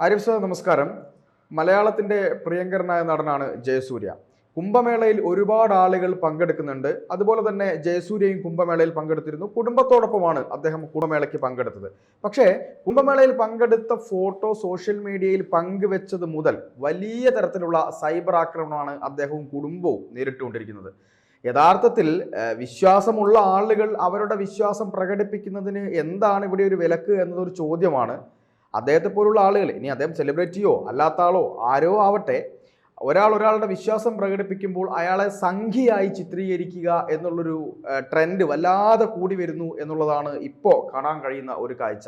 Arif sir നമസ്കാരം. മലയാളത്തിന്റെ പ്രിയങ്കരനായ നടനാണ് ജയസൂര്യ. കുംഭമേളയിൽ ഒരുപാട് ആളുകൾ പങ്കെടുക്കുന്നുണ്ട്. അതുപോലെ തന്നെ ജയസൂര്യയും കുംഭമേളയിൽ പങ്കെടുത്തിരുന്നു. കുടുംബത്തോടൊപ്പമാണ് അദ്ദേഹം കുംഭമേളയ്ക്ക് പങ്കെടുത്തത്. പക്ഷേ കുംഭമേളയിൽ പങ്കെടുത്ത ഫോട്ടോ സോഷ്യൽ മീഡിയയിൽ പങ്കുവെച്ചത് മുതൽ വലിയ തരത്തിലുള്ള സൈബർ ആക്രമണമാണ് അദ്ദേഹവും കുടുംബവും നേരിട്ടുകൊണ്ടിരിക്കുന്നത്. യഥാർത്ഥത്തിൽ വിശ്വാസമുള്ള ആളുകൾ അവരുടെ വിശ്വാസം പ്രകടിപ്പിക്കുന്നതിന് എന്താണ് ഇവിടെ ഒരു വിലക്ക് എന്നതൊരു ചോദ്യമാണ്. അദ്ദേഹത്തെ പോലുള്ള ആളുകൾ, ഇനി അദ്ദേഹം സെലിബ്രിറ്റിയോ അല്ലാത്ത ആളോ ആരോ ആവട്ടെ, ഒരാളുടെ വിശ്വാസം പ്രകടിപ്പിക്കുമ്പോൾ അയാളെ സംഖ്യയായി ചിത്രീകരിക്കുക എന്നുള്ളൊരു ട്രെൻഡ് വല്ലാതെ കൂടി വരുന്നു എന്നുള്ളതാണ് ഇപ്പോൾ കാണാൻ കഴിയുന്ന ഒരു കാഴ്ച.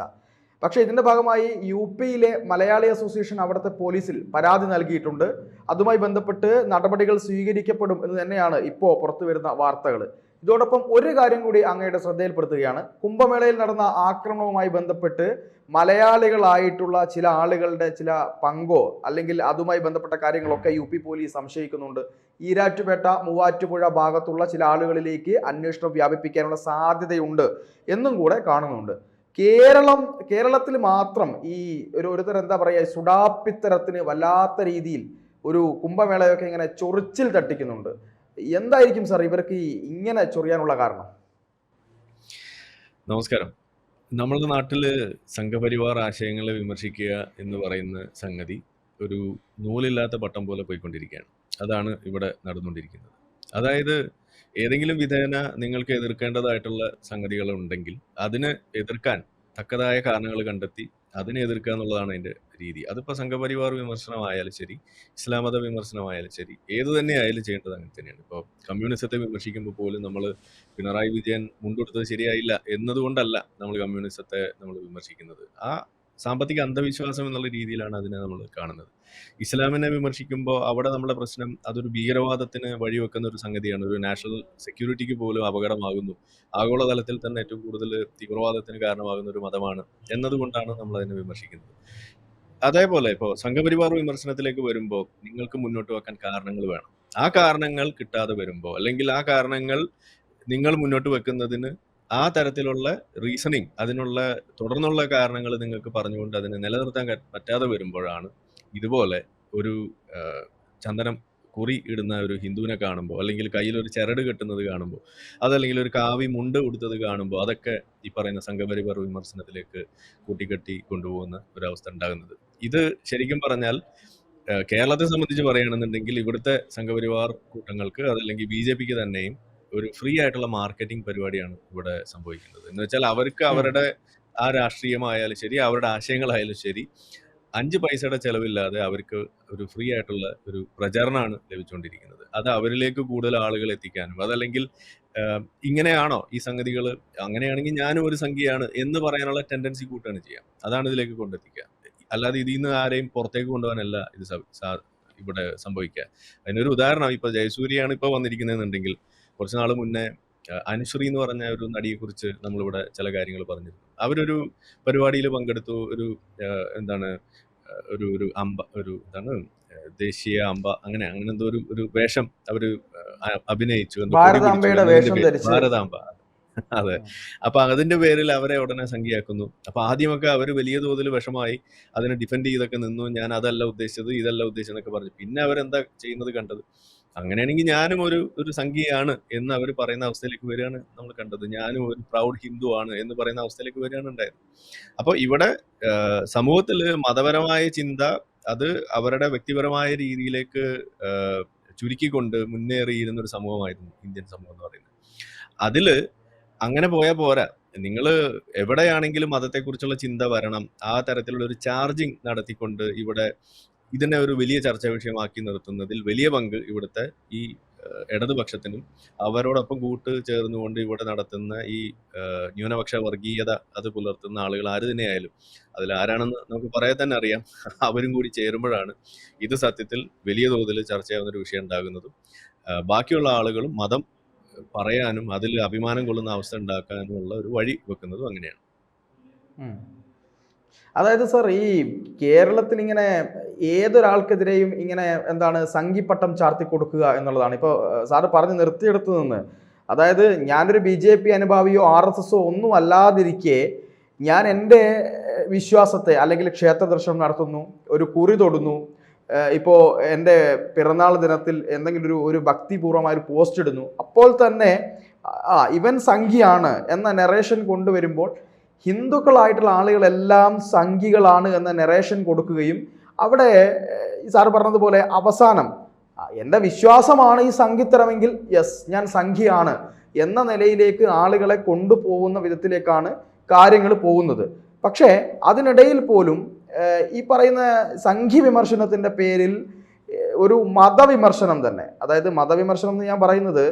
പക്ഷേ ഇതിൻ്റെ ഭാഗമായി UPയിലെ മലയാളി അസോസിയേഷൻ അവിടുത്തെ പോലീസിൽ പരാതി നൽകിയിട്ടുണ്ട്. അതുമായി ബന്ധപ്പെട്ട് നടപടികൾ സ്വീകരിക്കപ്പെടും എന്ന് തന്നെയാണ് ഇപ്പോൾ പുറത്തു വരുന്ന വാർത്തകൾ. ഇതോടൊപ്പം ഒരു കാര്യം കൂടി അങ്ങയുടെ ശ്രദ്ധയിൽപ്പെടുത്തുകയാണ്. കുംഭമേളയിൽ നടന്ന ആക്രമണവുമായി ബന്ധപ്പെട്ട് മലയാളികളായിട്ടുള്ള ചില ആളുകളുടെ ചില പങ്കോ അല്ലെങ്കിൽ അതുമായി ബന്ധപ്പെട്ട കാര്യങ്ങളൊക്കെ UP പോലീസ് സംശയിക്കുന്നുണ്ട്. ഈരാറ്റുപേട്ട മൂവാറ്റുപുഴ ഭാഗത്തുള്ള ചില ആളുകളിലേക്ക് അന്വേഷണം വ്യാപിപ്പിക്കാനുള്ള സാധ്യതയുണ്ട് എന്നും കൂടെ കാണുന്നുണ്ട്. കേരളത്തിൽ മാത്രം ഈ ഒരുതരം എന്താ പറയുക, സുഡാപ്പിത്തരത്തിന് വല്ലാത്ത രീതിയിൽ ഒരു കുംഭമേളയൊക്കെ ഇങ്ങനെ ചൊറിച്ചിൽ തട്ടിക്കുന്നുണ്ട്. എന്തായിരിക്കും സാർ ഇവർക്ക് ഇങ്ങനെ ചൊറിയാനുള്ള കാരണം? നമസ്കാരം. നമ്മുടെ നാട്ടിൽ സംഘപരിവാർ ആശയങ്ങളെ വിമർശിക്കുക എന്ന് പറയുന്ന സംഗതി ഒരു നൂലില്ലാത്ത പട്ടം പോലെ പോയിക്കൊണ്ടിരിക്കുകയാണ്. അതാണ് ഇവിടെ നടന്നുകൊണ്ടിരിക്കുന്നത്. അതായത് ഏതെങ്കിലും വിധേന നിങ്ങൾക്ക് എതിർക്കേണ്ടതായിട്ടുള്ള സംഗതികൾ ഉണ്ടെങ്കിൽ അതിനെ എതിർക്കാൻ തക്കതായ കാരണങ്ങൾ കണ്ടെത്തി അതിനെ എതിർക്കുക എന്നുള്ളതാണ് അതിൻ്റെ രീതി. അതിപ്പോൾ സംഘപരിവാർ വിമർശനമായാലും ശരി, ഇസ്ലാം മത വിമർശനമായാലും ശരി, ഏത് തന്നെ ആയാലും ചെയ്യേണ്ടത് അങ്ങനെ തന്നെയാണ്. ഇപ്പോൾ കമ്മ്യൂണിസത്തെ വിമർശിക്കുമ്പോൾ പോലും നമ്മൾ പിണറായി വിജയൻ മുണ്ടെടുത്തത് ശരിയായില്ല എന്നതുകൊണ്ടല്ല നമ്മൾ കമ്മ്യൂണിസത്തെ നമ്മൾ വിമർശിക്കുന്നത്. ആ സാമ്പത്തിക അന്ധവിശ്വാസം എന്നുള്ള രീതിയിലാണ് അതിനെ നമ്മൾ കാണുന്നത്. ഇസ്ലാമിനെ വിമർശിക്കുമ്പോൾ അവിടെ നമ്മുടെ പ്രശ്നം അതൊരു ഭീകരവാദത്തിന് വഴിവെക്കുന്ന ഒരു സംഗതിയാണ്. ഒരു നാഷണൽ സെക്യൂരിറ്റിക്ക് പോലും അപകടമാകുന്നു, ആഗോളതലത്തിൽ തന്നെ ഏറ്റവും കൂടുതൽ തീവ്രവാദത്തിന് കാരണമാകുന്ന ഒരു മതമാണ് എന്നതുകൊണ്ടാണ് നമ്മൾ അതിനെ വിമർശിക്കുന്നത്. അതേപോലെ ഇപ്പോൾ സംഘപരിവാർ വിമർശനത്തിലേക്ക് വരുമ്പോൾ നിങ്ങൾക്ക് മുന്നോട്ട് വെക്കാൻ കാരണങ്ങൾ വേണം. ആ കാരണങ്ങൾ കിട്ടാതെ വരുമ്പോൾ അല്ലെങ്കിൽ ആ കാരണങ്ങൾ നിങ്ങൾ മുന്നോട്ട് വെക്കുന്നതിന് ആ തരത്തിലുള്ള റീസണിങ്, അതിനുള്ള തുടർന്നുള്ള കാരണങ്ങൾ നിങ്ങൾക്ക് പറഞ്ഞുകൊണ്ട് അതിനെ നിലനിർത്താൻ പറ്റാതെ വരുമ്പോഴാണ് ഇതുപോലെ ഒരു ചന്ദനം കുറി ഇടുന്ന ഒരു ഹിന്ദുവിനെ കാണുമ്പോൾ, അല്ലെങ്കിൽ കയ്യിൽ ഒരു ചരട് കെട്ടുന്നത് കാണുമ്പോൾ, അതല്ലെങ്കിൽ ഒരു കാവി മുണ്ട് ഉടുത്തത് കാണുമ്പോൾ അതൊക്കെ ഈ പറയുന്ന സംഘപരിവാർ വിമർശനത്തിലേക്ക് കൂട്ടിക്കെട്ടി കൊണ്ടുപോകുന്ന ഒരവസ്ഥ ഉണ്ടാകുന്നത്. ഇത് ശരിക്കും പറഞ്ഞാൽ കേരളത്തെ സംബന്ധിച്ച് പറയുകയാണെന്നുണ്ടെങ്കിൽ ഇവിടുത്തെ സംഘപരിവാർ കൂട്ടങ്ങൾക്ക് അതല്ലെങ്കിൽ BJPക്ക് തന്നെയും ഒരു ഫ്രീ ആയിട്ടുള്ള മാർക്കറ്റിംഗ് പരിപാടിയാണ് ഇവിടെ സംഭവിക്കുന്നത്. എന്ന് വെച്ചാൽ അവർക്ക് അവരുടെ ആ രാഷ്ട്രീയമായാലും ശരി, അവരുടെ ആശയങ്ങളായാലും ശരി, 5 പൈസയുടെ ചെലവില്ലാതെ അവർക്ക് ഒരു ഫ്രീ ആയിട്ടുള്ള ഒരു പ്രചരണമാണ് ലഭിച്ചുകൊണ്ടിരിക്കുന്നത്. അത് അവരിലേക്ക് കൂടുതൽ ആളുകൾ എത്തിക്കാനും, അതല്ലെങ്കിൽ ഇങ്ങനെയാണോ ഈ സംഗതികൾ, അങ്ങനെയാണെങ്കിൽ ഞാനും ഒരു സംഖ്യയാണ് എന്ന് പറയാനുള്ള ടെൻഡൻസി കൂട്ടുകയാണ് ചെയ്യുക. അതാണ് ഇതിലേക്ക് കൊണ്ടെത്തിക്കുക. അല്ലാതെ ഇതിൽ നിന്ന് ആരെയും പുറത്തേക്ക് കൊണ്ടുപോകാനല്ല ഇത് ഇവിടെ സംഭവിക്കുക. അതിനൊരു ഉദാഹരണം ഇപ്പോൾ ജയസൂര്യയാണ് ഇപ്പോൾ വന്നിരിക്കുന്നതെന്നുണ്ടെങ്കിൽ കുറച്ച് നാൾ മുന്നേ അനുശ്രീ എന്ന് പറഞ്ഞ ഒരു നടിയെക്കുറിച്ച് നമ്മളിവിടെ ചില കാര്യങ്ങൾ പറഞ്ഞിരുന്നു. അവരൊരു പരിപാടിയിൽ പങ്കെടുത്തു. ഒരു എന്താണ് ഒരു ഒരു അമ്പ ഒരു എന്താണ് ദേശീയ അമ്പ അങ്ങനെ എന്തോ ഒരു വേഷം അവർ അഭിനയിച്ചു. ഭാരതാംബ. അതെ. അപ്പൊ അതിന്റെ പേരിൽ അവരെ ഉടനെ സംഖ്യയാക്കുന്നു. അപ്പൊ ആദ്യമൊക്കെ അവർ വലിയ തോതിൽ വിഷമായി അതിനെ ഡിഫെൻഡ് ചെയ്തൊക്കെ നിന്നു. ഞാൻ അതല്ല ഉദ്ദേശിച്ചത്, ഇതല്ല ഉദ്ദേശിച്ചതെന്നൊക്കെ പറഞ്ഞു. പിന്നെ അവരെന്താ ചെയ്യുന്നത് കണ്ടത്? അങ്ങനെയാണെങ്കിൽ ഞാനും ഒരു സംഖ്യയാണ് എന്ന് അവർ പറയുന്ന അവസ്ഥയിലേക്ക് വരികയാണ് നമ്മൾ കണ്ടത്. ഞാനും ഒരു പ്രൗഡ് ഹിന്ദു ആണ് എന്ന് പറയുന്ന അവസ്ഥയിലേക്ക് വരികയാണ് ഉണ്ടായത്. അപ്പോൾ ഇവിടെ സമൂഹത്തിൽ മതപരമായ ചിന്ത അത് അവരുടെ വ്യക്തിപരമായ രീതിയിലേക്ക് ചുരുക്കിക്കൊണ്ട് മുന്നേറിയിരുന്ന ഒരു സമൂഹമായിരുന്നു ഇന്ത്യൻ സമൂഹം എന്ന് പറയുന്നത്. അതില് അങ്ങനെ പോയാൽ പോരാ. നിങ്ങൾ എവിടെയാണെങ്കിലും മതത്തെക്കുറിച്ചുള്ള ചിന്ത വരണം. ആ തരത്തിലുള്ള ഒരു ചാർജിങ് നടത്തിക്കൊണ്ട് ഇവിടെ ഇതിനെ ഒരു വലിയ ചർച്ചാ വിഷയമാക്കി നിർത്തുന്നതിൽ വലിയ പങ്ക് ഇവിടുത്തെ ഈ ഇടതുപക്ഷത്തിനും അവരോടൊപ്പം കൂട്ട് ചേർന്നുകൊണ്ട് ഇവിടെ നടത്തുന്ന ഈ ന്യൂനപക്ഷ വർഗീയത അത് പുലർത്തുന്ന ആളുകൾ ആര് തന്നെയായാലും, അതിൽ ആരാണെന്ന് നമുക്ക് പറയാൻ തന്നെ അറിയാം, അവരും കൂടി ചേരുമ്പോഴാണ് ഇത് സത്യത്തിൽ വലിയ തോതിൽ ചർച്ചയാവുന്ന ഒരു വിഷയം ഉണ്ടാകുന്നതും ബാക്കിയുള്ള ആളുകളും മതം പറയാനും അതിൽ അഭിമാനം കൊള്ളുന്ന അവസ്ഥ ഉണ്ടാക്കാനുള്ള ഒരു വഴി വെക്കുന്നതും അങ്ങനെയാണ്. അതായത് സാർ, ഈ കേരളത്തിൽ ഇങ്ങനെ ഏതൊരാൾക്കെതിരെയും ഇങ്ങനെ എന്താണ് സംഘിപ്പട്ടം ചാർത്തി കൊടുക്കുക എന്നുള്ളതാണ് ഇപ്പോൾ സാറ് പറഞ്ഞ് നിർത്തിയെടുത്തു നിന്ന്. അതായത് ഞാനൊരു BJP അനുഭാവിയോ RSSോ ഒന്നും അല്ലാതിരിക്കെ ഞാൻ എൻ്റെ വിശ്വാസത്തെ അല്ലെങ്കിൽ ക്ഷേത്ര ദർശനം നടത്തുന്നു, ഒരു കുറി തൊടുന്നു, ഇപ്പോൾ എൻ്റെ പിറന്നാൾ ദിനത്തിൽ എന്തെങ്കിലും ഒരു ഭക്തിപൂർവമായ ഒരു പോസ്റ്റ് ഇടുന്നു, അപ്പോൾ തന്നെ ഇവൻ സംഘിയാണ് എന്ന നെറേഷൻ കൊണ്ടുവരുമ്പോൾ ഹിന്ദുക്കളായിട്ടുള്ള ആളുകളെല്ലാം സംഘികളാണ് എന്ന നെറേഷൻ കൊടുക്കുകയും അവിടെ സാറ് പറഞ്ഞതുപോലെ അവസാനം എൻ്റെ വിശ്വാസമാണ് ഈ സംഘിത്തരമെങ്കിൽ യെസ് ഞാൻ സംഘിയാണ് എന്ന നിലയിലേക്ക് ആളുകളെ കൊണ്ടുപോകുന്ന വിധത്തിലേക്കാണ് കാര്യങ്ങൾ പോകുന്നത്. പക്ഷേ അതിനിടയിൽ പോലും ഈ പറയുന്ന സംഘി വിമർശനത്തിൻ്റെ പേരിൽ ഒരു മതവിമർശനം തന്നെ, അതായത് മതവിമർശനം എന്ന് ഞാൻ പറയുന്നത്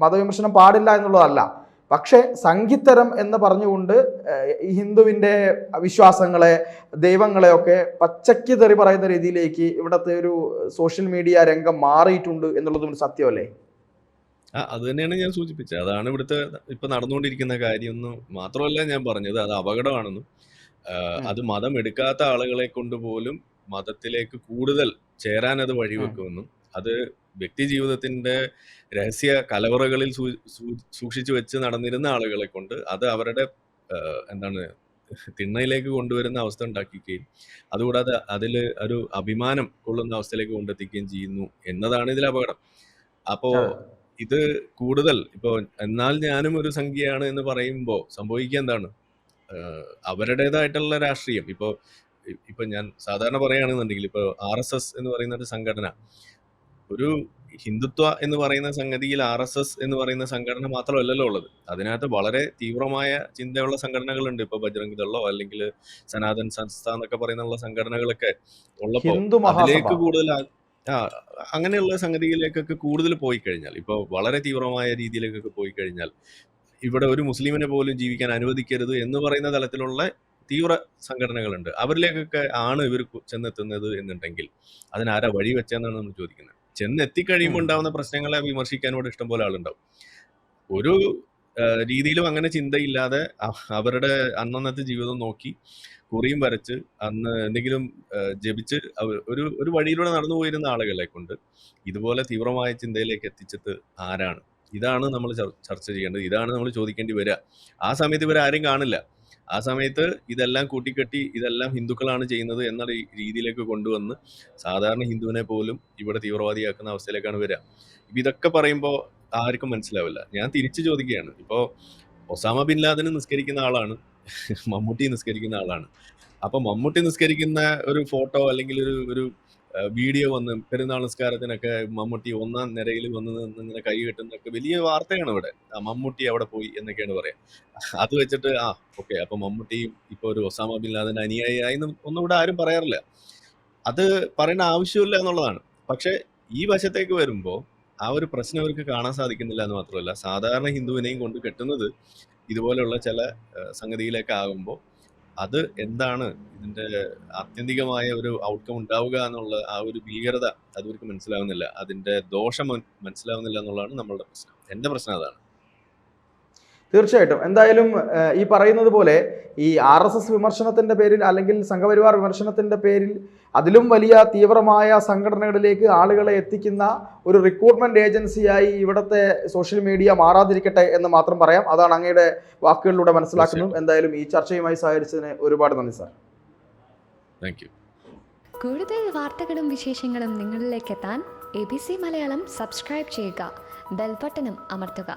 മതവിമർശനം പാടില്ല എന്നുള്ളതല്ല, പക്ഷേ സംഘിത്തരം എന്ന് പറഞ്ഞുകൊണ്ട് ഈ ഹിന്ദുവിൻ്റെ വിശ്വാസങ്ങളെ ദൈവങ്ങളെയൊക്കെ പച്ചയ്ക്ക് തെറി പറയുന്ന രീതിയിലേക്ക് ഇവിടുത്തെ ഒരു സോഷ്യൽ മീഡിയ രംഗം മാറിയിട്ടുണ്ട് എന്നുള്ളതും ഒരു സത്യമല്ലേ? അത് തന്നെയാണ് ഞാൻ സൂചിപ്പിച്ചത്. അതാണ് ഇവിടുത്തെ ഇപ്പൊ നടന്നുകൊണ്ടിരിക്കുന്ന കാര്യം എന്ന് മാത്രമല്ല ഞാൻ പറഞ്ഞത്, അത് അപകടമാണെന്നും അത് മതം എടുക്കാത്ത ആളുകളെ കൊണ്ട് പോലും മതത്തിലേക്ക് കൂടുതൽ ചേരാൻ അത് വഴിവെക്കുമെന്നും അത് വ്യക്തി ജീവിതത്തിന്റെ രഹസ്യ കലവറകളിൽ സൂക്ഷിച്ചു വെച്ച് നടന്നിരുന്ന ആളുകളെ കൊണ്ട് അത് അവരുടെ എന്താണ് തിണ്ണയിലേക്ക് കൊണ്ടുവരുന്ന അവസ്ഥ ഉണ്ടാക്കിക്കുകയും അതുകൂടാതെ അതിൽ ഒരു അഭിമാനം കൊള്ളുന്ന അവസ്ഥയിലേക്ക് കൊണ്ടെത്തിക്കുകയും ചെയ്യുന്നു എന്നതാണ് ഇതിൽ അപകടം. അപ്പോ ഇത് കൂടുതൽ ഇപ്പോ എന്നാൽ ഞാനും ഒരു സംഖ്യയാണ് എന്ന് പറയുമ്പോൾ സംഭവിക്കുക എന്താണ്, അവരുടേതായിട്ടുള്ള രാഷ്ട്രീയം ഇപ്പൊ ഞാൻ സാധാരണ പറയുകയാണെന്നുണ്ടെങ്കിൽ ഇപ്പോൾ RSS എന്ന് പറയുന്ന ഒരു സംഘടന, ഒരു ഹിന്ദുത്വ എന്ന് പറയുന്ന സംഗതിയിൽ RSS എന്ന് പറയുന്ന സംഘടന മാത്രമല്ലല്ലോ ഉള്ളത്, അതിനകത്ത് വളരെ തീവ്രമായ ചിന്തയുള്ള സംഘടനകളുണ്ട്. ഇപ്പൊ ബജ്രംഗ് ദളോ അല്ലെങ്കിൽ സനാതൻ സംസ്ഥ എന്നൊക്കെ പറയുന്ന സംഘടനകളൊക്കെ ഉള്ളപ്പോ അതിലേക്ക് കൂടുതൽ അങ്ങനെയുള്ള സംഗതിയിലേക്കൊക്കെ കൂടുതൽ പോയി കഴിഞ്ഞാൽ, ഇപ്പോൾ വളരെ തീവ്രമായ രീതിയിലേക്കൊക്കെ പോയി കഴിഞ്ഞാൽ ഇവിടെ ഒരു മുസ്ലിമിനെ പോലും ജീവിക്കാൻ അനുവദിക്കരുത് എന്ന് പറയുന്ന തലത്തിലുള്ള തീവ്ര സംഘടനകളുണ്ട്. അവരിലേക്കൊക്കെ ആണ് ഇവർ ചെന്നെത്തുന്നത് എന്നുണ്ടെങ്കിൽ അതിനാരാ വഴി വെച്ചെന്നാണ് നമ്മൾ ചോദിക്കുന്നത്. ചെന്നെത്തിക്കഴിയുമ്പോൾ ഉണ്ടാവുന്ന പ്രശ്നങ്ങളെ വിമർശിക്കാനോട് ഇഷ്ടം പോലെ ആളുണ്ടാവും. ഒരു രീതിയിലും അങ്ങനെ ചിന്തയില്ലാതെ അവരുടെ അന്നന്നത്തെ ജീവിതം നോക്കി കുറിയും വരച്ച് അന്ന് എന്തെങ്കിലും ജപിച്ച് ഒരു വഴിയിലൂടെ നടന്നു പോയിരുന്ന ആളുകളെ കൊണ്ട് ഇതുപോലെ തീവ്രമായ ചിന്തയിലേക്ക് എത്തിച്ചത് ആരാണ്? ഇതാണ് നമ്മൾ ചർച്ച ചെയ്യേണ്ടത്, ഇതാണ് നമ്മൾ ചോദിക്കേണ്ടി വരിക. ആ സമയത്ത് ഇവരാരും കാണില്ല. ആ സമയത്ത് ഇതെല്ലാം കൂട്ടിക്കെട്ടി ഇതെല്ലാം ഹിന്ദുക്കളാണ് ചെയ്യുന്നത് എന്ന രീതിയിലേക്ക് കൊണ്ടുവന്ന് സാധാരണ ഹിന്ദുവിനെ പോലും ഇവിടെ തീവ്രവാദിയാക്കുന്ന അവസ്ഥയിലേക്കാണ് വരിക. ഇതൊക്കെ പറയുമ്പോൾ ആർക്കും മനസ്സിലാവില്ല. ഞാൻ തിരിച്ചു ചോദിക്കുകയാണ്, ഇപ്പോൾ ഒസാമ ബിൻ ലാദൻ നിസ്കരിക്കുന്ന ആളാണ്, മമ്മൂട്ടി നിസ്കരിക്കുന്ന ആളാണ്. അപ്പൊ മമ്മൂട്ടി നിസ്കരിക്കുന്ന ഒരു ഫോട്ടോ അല്ലെങ്കിൽ ഒരു വീഡിയോ വന്ന് പെരുന്നാൾ നിസ്കാരത്തിനൊക്കെ മമ്മൂട്ടി ഒന്നാം നിരയിൽ വന്ന് ഇങ്ങനെ കൈ കെട്ടുന്നതൊക്കെ വലിയ വാർത്തയാണ് ഇവിടെ. മമ്മൂട്ടി അവിടെ പോയി എന്നൊക്കെയാണ് പറയാം. അത് വെച്ചിട്ട് ഓക്കെ അപ്പൊ മമ്മൂട്ടി ഇപ്പൊ ഒരു ഒസാമ ബിൻ ലാദൻ അനുയായിയായി ഒന്നും ഇവിടെ ആരും പറയാറില്ല. അത് പറയേണ്ട ആവശ്യമില്ല എന്നുള്ളതാണ്. പക്ഷെ ഈ വശത്തേക്ക് വരുമ്പോൾ ആ ഒരു പ്രശ്നം അവർക്ക് കാണാൻ സാധിക്കുന്നില്ല എന്ന് മാത്രമല്ല, സാധാരണ ഹിന്ദുവിനെയും കൊണ്ട് കെട്ടുന്നത് ഇതുപോലെയുള്ള ചില സംഗതിയിലേക്ക് ആകുമ്പോൾ അത് എന്താണ് ഇതിന്റെ ആത്യന്തികമായ ഒരു ഔട്ട്കം ഉണ്ടാവുക എന്നുള്ള ആ ഒരു ഭീകരത അതവർക്ക് മനസ്സിലാവുന്നില്ല, അതിന്റെ ദോഷം മനസ്സിലാവുന്നില്ല എന്നുള്ളതാണ് നമ്മളുടെ പ്രശ്നം. എന്റെ പ്രശ്നം അതാണ്. തീർച്ചയായിട്ടും. എന്തായാലും ഈ പറയുന്നത് പോലെ ഈ RSS വിമർശനത്തിന്റെ പേരിൽ അല്ലെങ്കിൽ സംഘപരിവാർ വിമർശനത്തിന്റെ പേരിൽ അതിലും വലിയ തീവ്രമായ സംഘടനകളിലേക്ക് ആളുകളെ എത്തിക്കുന്ന ഒരു റിക്രൂട്ട്മെന്റ് ഏജൻസിയായി ഇവിടുത്തെ സോഷ്യൽ മീഡിയ മാറാതിരിക്കട്ടെ എന്ന് മാത്രം പറയാം. അതാണ് അങ്ങയുടെ വാക്കുകളിലൂടെ മനസ്സിലാക്കുന്നത്. എന്തായാലും ഈ ചർച്ചയുമായി സഹകരിച്ചതിന് ഒരുപാട് നന്ദി സാർ. Thank you. കൂടുതൽ വാർത്തകളും വിശേഷങ്ങളും നിങ്ങളിലേക്ക് എത്താൻ ABC മലയാളം സബ്സ്ക്രൈബ് ചെയ്യുക, ബെൽ ബട്ടണും അമർത്തുക.